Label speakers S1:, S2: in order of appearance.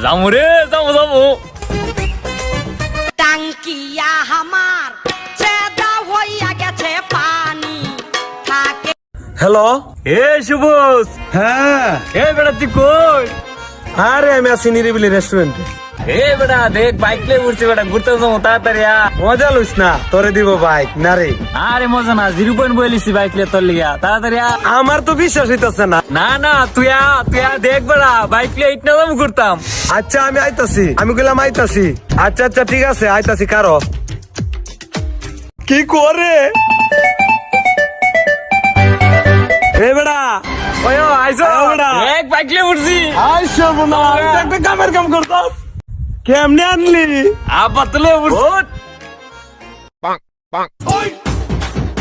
S1: যাবো রে, যাবো।
S2: টাঙ্কিয়া হামার চেদা হইয়া গেছে পানি থাকে।
S3: হ্যালো।
S1: এ শুভস,
S3: হ্যাঁ,
S1: এ বেটা তুই কই?
S3: আরে আমি আছি নিরিবিলি রেস্টুরেন্টে।
S1: এ বেটা দেখ বাইক নিয়ে উঠছে বেটা, ঘুরতে যাবো তাড়াতাড়ি আ।
S3: মজা লইস না, তোরে দিব বাইক না রে।
S1: আরে মজা না, 0 বলিস বাইক নিয়ে তোর লিগা, তাড়াতাড়ি আ।
S3: আমার তো বিশ্বাস হইতাছে না।
S1: না তুই আ দেখ বেটা, বাইক নিয়ে ইট না যাবো ঘুরতাম।
S3: আচ্ছা আমি আইতাছি, আমি কইলাম আইতাছি। আচ্ছা ঠিক আছে, আইতাছি। কারো কি করে এ বেড়া,
S1: ওই আইসো
S3: বেটা।
S1: এক বাইক নিয়ে উঠছি।
S3: আই সর্বনাশ, তুই একটা কামের কাম করতাস। কেমনে আনলি?
S1: আবার তুলে উঠছি।